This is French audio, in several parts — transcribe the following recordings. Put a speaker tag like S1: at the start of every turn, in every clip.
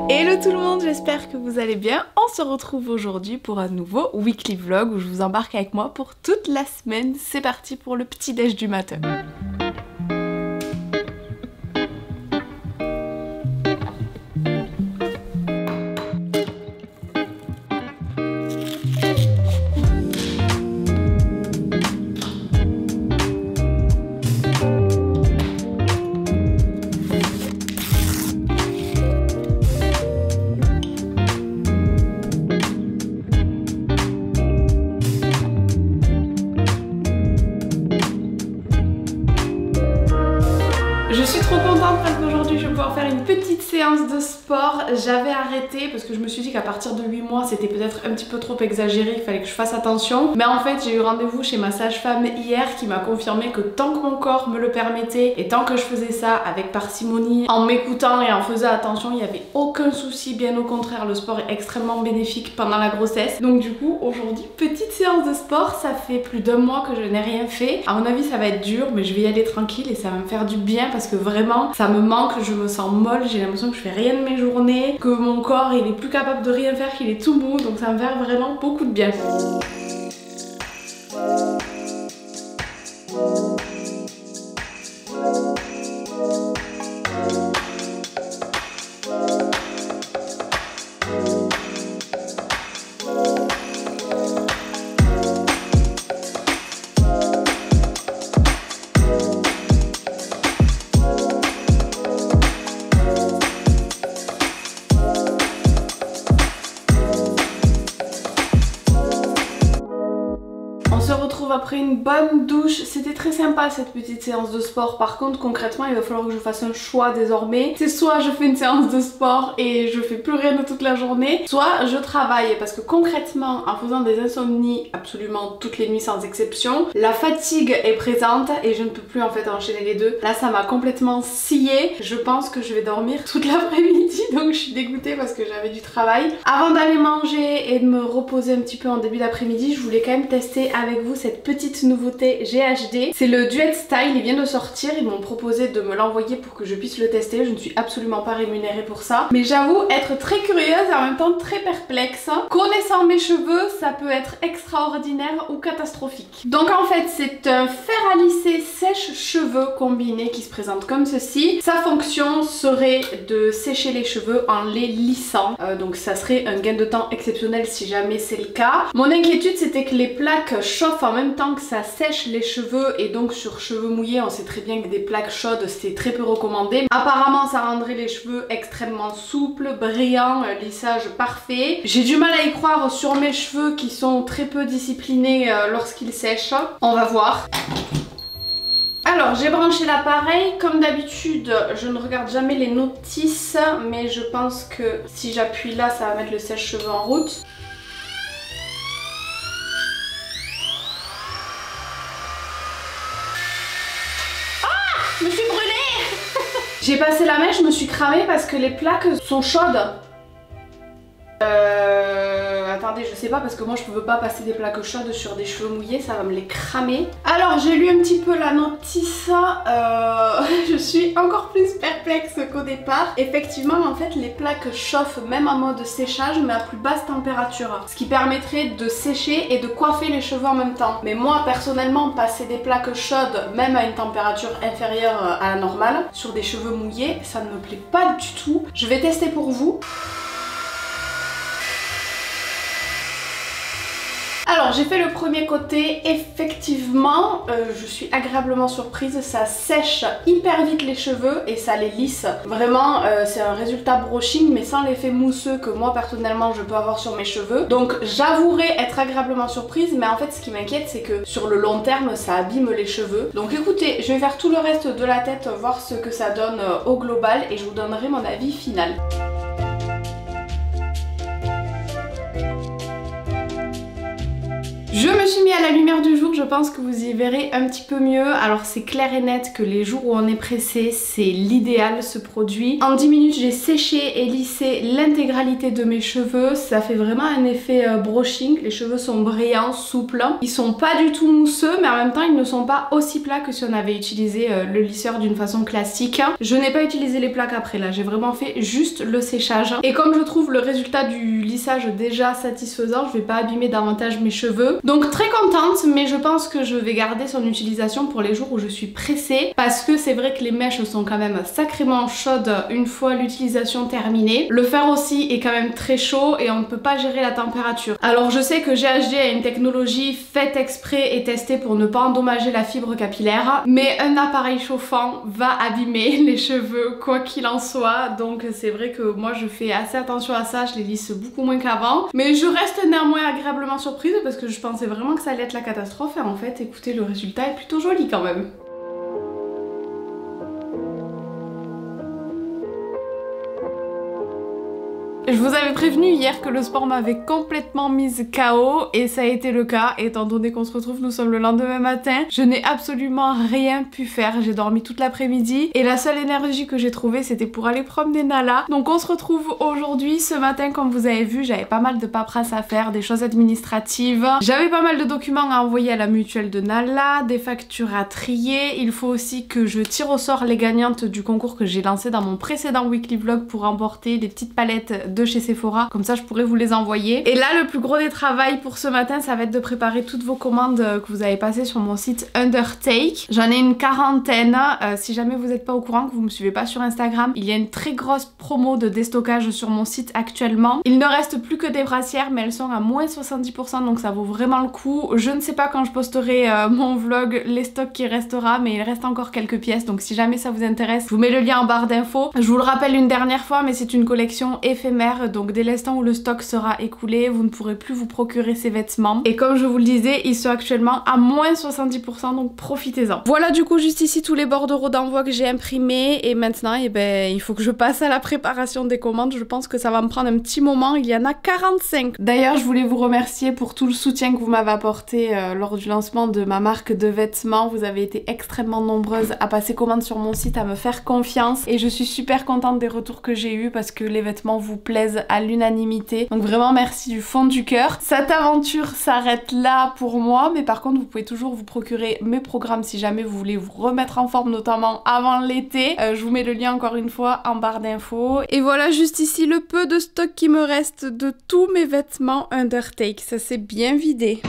S1: Hello tout le monde, j'espère que vous allez bien. On se retrouve aujourd'hui pour un nouveau weekly vlog où je vous embarque avec moi pour toute la semaine. C'est parti pour le petit déj du matin. Je suis trop contente parce qu'aujourd'hui je vais pouvoir faire une petite séance de sport. J'avais arrêté parce que je me suis dit qu'à partir de 8 mois c'était peut-être un petit peu trop exagéré, il fallait que je fasse attention. Mais en fait j'ai eu rendez-vous chez ma sage-femme hier qui m'a confirmé que tant que mon corps me le permettait et tant que je faisais ça avec parcimonie, en m'écoutant et en faisant attention, il n'y avait aucun souci, bien au contraire, le sport est extrêmement bénéfique pendant la grossesse. Donc du coup aujourd'hui petite séance de sport, ça fait plus d'1 mois que je n'ai rien fait. À mon avis ça va être dur mais je vais y aller tranquille et ça va me faire du bien parce que vraiment ça me manque, je me sens molle, j'ai l'impression que je fais rien de mes journées, que mon corps il est plus capable de rien faire, qu'il est tout mou, donc ça va me faire vraiment beaucoup de bien. Après une bonne douche, c'était très sympa cette petite séance de sport. Par contre concrètement il va falloir que je fasse un choix désormais. C'est soit je fais une séance de sport et je fais plus rien de toute la journée, soit je travaille, parce que concrètement en faisant des insomnies absolument toutes les nuits sans exception, la fatigue est présente et je ne peux plus en fait enchaîner les deux. Là ça m'a complètement sciée, je pense que je vais dormir toute l'après-midi donc je suis dégoûtée parce que j'avais du travail. Avant d'aller manger et de me reposer un petit peu en début d'après-midi, je voulais quand même tester avec vous cette petite nouveauté GHD. C'est le Duet Style, il vient de sortir, ils m'ont proposé de me l'envoyer pour que je puisse le tester. Je ne suis absolument pas rémunérée pour ça, mais j'avoue être très curieuse et en même temps très perplexe. Connaissant mes cheveux, ça peut être extraordinaire ou catastrophique. Donc en fait c'est un fer à lisser sèche-cheveux combiné qui se présente comme ceci. Sa fonction serait de sécher les cheveux en les lissant, donc ça serait un gain de temps exceptionnel si jamais c'est le cas. Mon inquiétude c'était que les plaques chauffent en même temps que ça sèche les cheveux, et donc sur cheveux mouillés on sait très bien que des plaques chaudes c'est très peu recommandé. Apparemment ça rendrait les cheveux extrêmement souples, brillants, lissage parfait. J'ai du mal à y croire sur mes cheveux qui sont très peu disciplinés lorsqu'ils sèchent. On va voir. Alors j'ai branché l'appareil, comme d'habitude je ne regarde jamais les notices mais je pense que si j'appuie là ça va mettre le sèche-cheveux en route. Je me suis brûlée. J'ai passé la mèche, je me suis cramée parce que les plaques sont chaudes. Attendez, je sais pas parce que moi je peux pas passer des plaques chaudes sur des cheveux mouillés, ça va me les cramer. Alors j'ai lu un petit peu la notice, je suis encore plus perplexe qu'au départ. Effectivement en fait les plaques chauffent même en mode séchage mais à plus basse température, ce qui permettrait de sécher et de coiffer les cheveux en même temps. Mais moi personnellement passer des plaques chaudes même à une température inférieure à la normale sur des cheveux mouillés, ça ne me plaît pas du tout. Je vais tester pour vous. Alors j'ai fait le premier côté, effectivement je suis agréablement surprise, ça sèche hyper vite les cheveux et ça les lisse. Vraiment c'est un résultat brushing mais sans l'effet mousseux que moi personnellement je peux avoir sur mes cheveux. Donc j'avouerai être agréablement surprise, mais en fait ce qui m'inquiète c'est que sur le long terme ça abîme les cheveux. Donc écoutez, je vais faire tout le reste de la tête, voir ce que ça donne au global et je vous donnerai mon avis final. Je me suis mis à la lumière du jour, je pense que vous y verrez un petit peu mieux. Alors c'est clair et net que les jours où on est pressé, c'est l'idéal ce produit. En 10 minutes j'ai séché et lissé l'intégralité de mes cheveux. Ça fait vraiment un effet brushing. Les cheveux sont brillants, souples. Ils sont pas du tout mousseux, mais en même temps ils ne sont pas aussi plats que si on avait utilisé le lisseur d'une façon classique. Je n'ai pas utilisé les plaques après là, j'ai vraiment fait juste le séchage. Et comme je trouve le résultat du lissage déjà satisfaisant, je vais pas abîmer davantage mes cheveux. Donc très contente, mais je pense que je vais garder son utilisation pour les jours où je suis pressée, parce que c'est vrai que les mèches sont quand même sacrément chaudes une fois l'utilisation terminée. Le fer aussi est quand même très chaud et on ne peut pas gérer la température. Alors je sais que GHD a une technologie faite exprès et testée pour ne pas endommager la fibre capillaire, mais un appareil chauffant va abîmer les cheveux quoi qu'il en soit, donc c'est vrai que moi je fais assez attention à ça, je les lisse beaucoup moins qu'avant, mais je reste néanmoins agréablement surprise parce que je pensais vraiment que ça allait être la catastrophe et en fait écoutez, le résultat est plutôt joli quand même. Je vous avais prévenu hier que le sport m'avait complètement mise KO et ça a été le cas étant donné qu'on se retrouve, nous sommes le lendemain matin. Je n'ai absolument rien pu faire, j'ai dormi toute l'après-midi et la seule énergie que j'ai trouvée c'était pour aller promener Nala. Donc on se retrouve aujourd'hui, ce matin comme vous avez vu j'avais pas mal de paperasse à faire, des choses administratives. J'avais pas mal de documents à envoyer à la mutuelle de Nala, des factures à trier. Il faut aussi que je tire au sort les gagnantes du concours que j'ai lancé dans mon précédent weekly vlog pour remporter des petites palettes de chez Sephora, comme ça je pourrais vous les envoyer. Et là le plus gros des travaux pour ce matin ça va être de préparer toutes vos commandes que vous avez passées sur mon site Undertake. J'en ai une quarantaine, si jamais vous n'êtes pas au courant, que vous me suivez pas sur Instagram, il y a une très grosse promo de déstockage sur mon site actuellement. Il ne reste plus que des brassières mais elles sont à moins 70% donc ça vaut vraiment le coup. Je ne sais pas quand je posterai mon vlog les stocks qui restera, mais il reste encore quelques pièces donc si jamais ça vous intéresse je vous mets le lien en barre d'infos. Je vous le rappelle une dernière fois mais c'est une collection éphémère donc dès l'instant où le stock sera écoulé vous ne pourrez plus vous procurer ces vêtements et comme je vous le disais ils sont actuellement à moins 70% donc profitez-en. Voilà du coup juste ici tous les bordereaux d'envoi que j'ai imprimés et maintenant il faut que je passe à la préparation des commandes. Je pense que ça va me prendre un petit moment, il y en a 45. D'ailleurs je voulais vous remercier pour tout le soutien que vous m'avez apporté lors du lancement de ma marque de vêtements. Vous avez été extrêmement nombreuses à passer commande sur mon site, à me faire confiance et je suis super contente des retours que j'ai eu parce que les vêtements vous plaisent à l'unanimité. Donc vraiment merci du fond du cœur. Cette aventure s'arrête là pour moi, mais par contre vous pouvez toujours vous procurer mes programmes si jamais vous voulez vous remettre en forme, notamment avant l'été. Je vous mets le lien encore une fois en barre d'infos. Et voilà juste ici le peu de stock qui me reste de tous mes vêtements Undertake. Ça s'est bien vidé.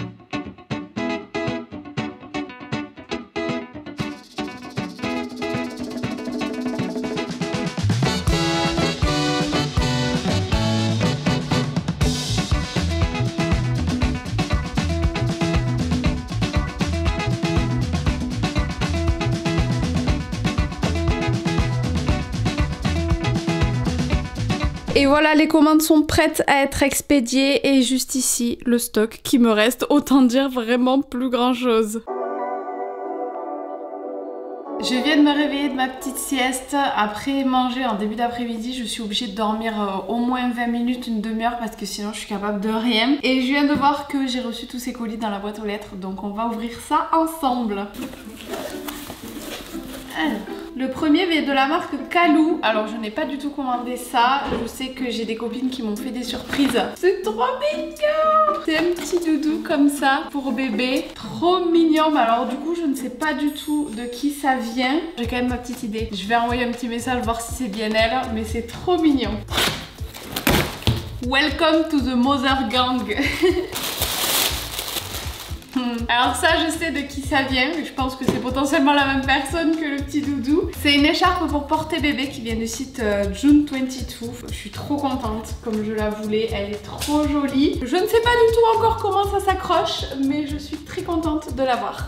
S1: Et voilà, les commandes sont prêtes à être expédiées et juste ici, le stock qui me reste, autant dire vraiment plus grand chose. Je viens de me réveiller de ma petite sieste. Après manger en début d'après-midi, je suis obligée de dormir au moins 20 minutes, une demi-heure parce que sinon je suis capable de rien. Et je viens de voir que j'ai reçu tous ces colis dans la boîte aux lettres, donc on va ouvrir ça ensemble. Alors, le premier est de la marque Kalou. Alors je n'ai pas du tout commandé ça. Je sais que j'ai des copines qui m'ont fait des surprises. C'est trop mignon. C'est un petit doudou comme ça pour bébé. Trop mignon. Mais alors du coup je ne sais pas du tout de qui ça vient. J'ai quand même ma petite idée. Je vais envoyer un petit message voir si c'est bien elle. Mais c'est trop mignon. Welcome to the Mother Gang. Alors ça je sais de qui ça vient, mais je pense que c'est potentiellement la même personne que le petit doudou. C'est une écharpe pour porter bébé qui vient du site June22. Je suis trop contente comme je la voulais, elle est trop jolie. Je ne sais pas du tout encore comment ça s'accroche, mais je suis très contente de l'avoir.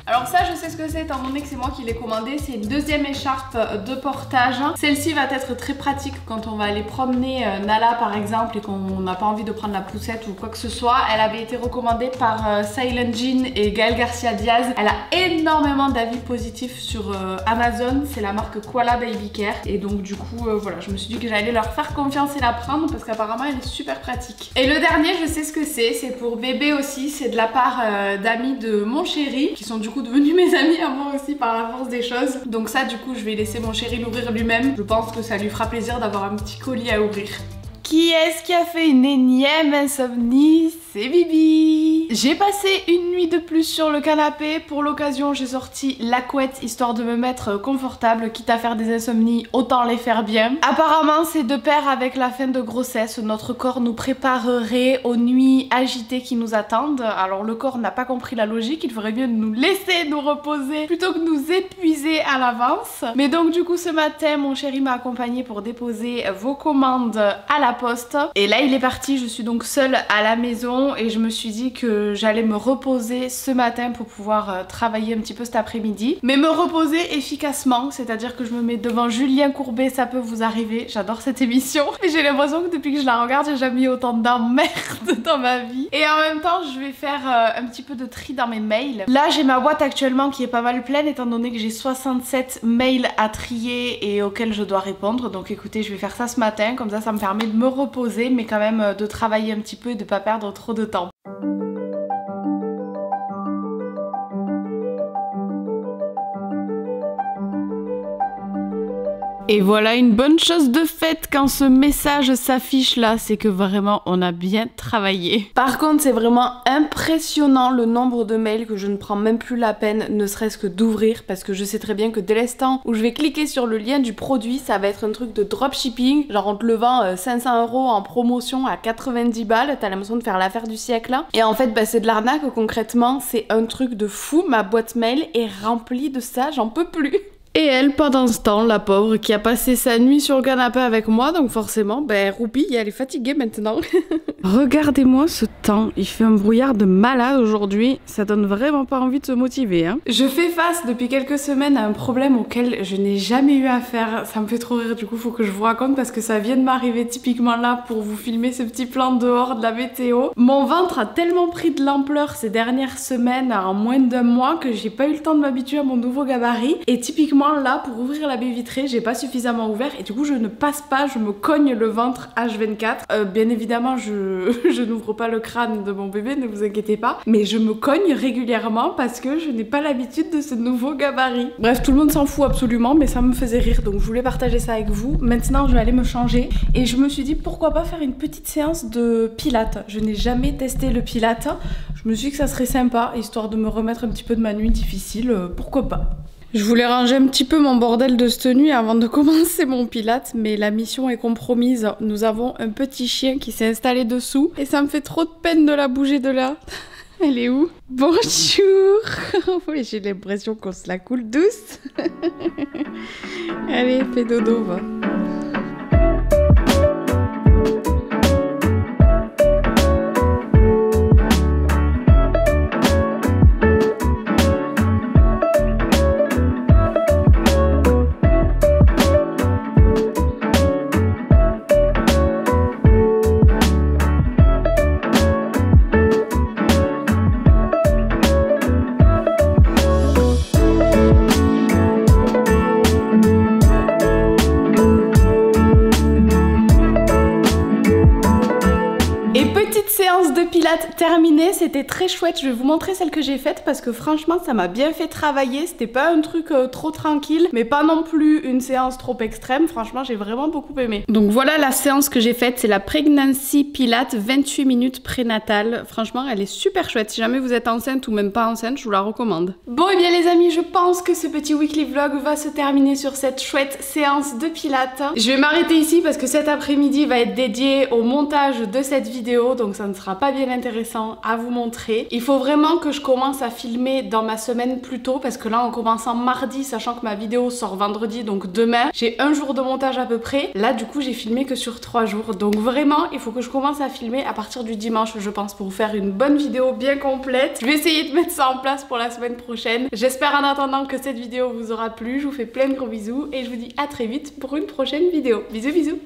S1: Alors ça, je sais ce que c'est étant donné que c'est moi qui l'ai commandé. C'est une deuxième écharpe de portage. Celle-ci va être très pratique quand on va aller promener Nala par exemple et qu'on n'a pas envie de prendre la poussette ou quoi que ce soit. Elle avait été recommandée par Silent Jean et Gaël Garcia Diaz. Elle a énormément d'avis positifs sur Amazon. C'est la marque Koala Baby Care. Et donc du coup, voilà, je me suis dit que j'allais leur faire confiance et la prendre parce qu'apparemment elle est super pratique. Et le dernier, je sais ce que c'est pour bébé aussi. C'est de la part d'amis de mon chéri qui sont du coup devenus mes amis à moi aussi par la force des choses. Donc ça, du coup, je vais laisser mon chéri l'ouvrir lui-même. Je pense que ça lui fera plaisir d'avoir un petit colis à ouvrir. Qui est-ce qui a fait une énième insomnie? C'est Bibi. J'ai passé une nuit de plus sur le canapé. Pour l'occasion, j'ai sorti la couette histoire de me mettre confortable. Quitte à faire des insomnies, autant les faire bien. Apparemment, c'est de pair avec la fin de grossesse. Notre corps nous préparerait aux nuits agitées qui nous attendent. Alors le corps n'a pas compris la logique. Il ferait mieux de nous laisser nous reposer plutôt que de nous épuiser à l'avance. Mais donc du coup, ce matin, mon chéri m'a accompagné pour déposer vos commandes à la poste. Et là, il est parti. Je suis donc seule à la maison et je me suis dit que j'allais me reposer ce matin pour pouvoir travailler un petit peu cet après-midi. Mais me reposer efficacement, c'est-à-dire que je me mets devant Julien Courbet, ça peut vous arriver. J'adore cette émission. Et j'ai l'impression que depuis que je la regarde, j'ai jamais eu autant d'emmerde dans ma vie. Et en même temps, je vais faire un petit peu de tri dans mes mails. Là, j'ai ma boîte actuellement qui est pas mal pleine étant donné que j'ai 67 mails à trier et auxquels je dois répondre. Donc écoutez, je vais faire ça ce matin. Comme ça me permet de me reposer, mais quand même de travailler un petit peu et de pas perdre trop de temps. Et voilà une bonne chose de faite quand ce message s'affiche là, c'est que vraiment on a bien travaillé. Par contre, c'est vraiment impressionnant le nombre de mails que je ne prends même plus la peine, ne serait-ce que d'ouvrir, parce que je sais très bien que dès l'instant où je vais cliquer sur le lien du produit, ça va être un truc de dropshipping, genre on te le vend 500 € en promotion à 90 balles, t'as l'impression de faire l'affaire du siècle là. Et en fait, bah, c'est de l'arnaque concrètement, c'est un truc de fou, ma boîte mail est remplie de ça, j'en peux plus. Et elle, pendant ce temps, la pauvre, qui a passé sa nuit sur le canapé avec moi, donc forcément, ben Roupi, elle est fatiguée maintenant. Regardez-moi ce temps, il fait un brouillard de malade aujourd'hui, ça donne vraiment pas envie de se motiver, hein. Je fais face depuis quelques semaines à un problème auquel je n'ai jamais eu affaire, ça me fait trop rire, du coup faut que je vous raconte parce que ça vient de m'arriver typiquement là pour vous filmer ce petit plan dehors de la météo. Mon ventre a tellement pris de l'ampleur ces dernières semaines, en moins d'un mois, que j'ai pas eu le temps de m'habituer à mon nouveau gabarit, et typiquement là pour ouvrir la baie vitrée j'ai pas suffisamment ouvert et du coup je ne passe pas, je me cogne le ventre H24. Bien évidemment je n'ouvre pas le crâne de mon bébé, ne vous inquiétez pas, mais je me cogne régulièrement parce que je n'ai pas l'habitude de ce nouveau gabarit. Bref, tout le monde s'en fout absolument, mais ça me faisait rire donc je voulais partager ça avec vous. Maintenant je vais aller me changer et je me suis dit pourquoi pas faire une petite séance de pilates. Je n'ai jamais testé le pilates, je me suis dit que ça serait sympa histoire de me remettre un petit peu de ma nuit difficile, pourquoi pas. Je voulais ranger un petit peu mon bordel de cette nuit avant de commencer mon pilates, mais la mission est compromise. Nous avons un petit chien qui s'est installé dessous et ça me fait trop de peine de la bouger de là. Elle est où? Bonjour. J'ai l'impression qu'on se la coule douce. Allez, fais dodo, va. Terminé, c'était très chouette. Je vais vous montrer celle que j'ai faite parce que franchement ça m'a bien fait travailler. C'était pas un truc trop tranquille mais pas non plus une séance trop extrême. Franchement j'ai vraiment beaucoup aimé. Donc voilà la séance que j'ai faite, c'est la Pregnancy Pilates 28 minutes prénatale. Franchement elle est super chouette. Si jamais vous êtes enceinte ou même pas enceinte, je vous la recommande. Bon et bien les amis, je pense que ce petit weekly vlog va se terminer sur cette chouette séance de pilates. Je vais m'arrêter ici parce que cet après-midi va être dédié au montage de cette vidéo, donc ça ne sera sera pas bien intéressant à vous montrer. Il faut vraiment que je commence à filmer dans ma semaine plus tôt parce que là en commençant mardi, sachant que ma vidéo sort vendredi, donc demain, j'ai un jour de montage à peu près. Là du coup j'ai filmé que sur 3 jours, donc vraiment il faut que je commence à filmer à partir du dimanche je pense pour vous faire une bonne vidéo bien complète. Je vais essayer de mettre ça en place pour la semaine prochaine. J'espère en attendant que cette vidéo vous aura plu, je vous fais plein de gros bisous et je vous dis à très vite pour une prochaine vidéo. Bisous bisous.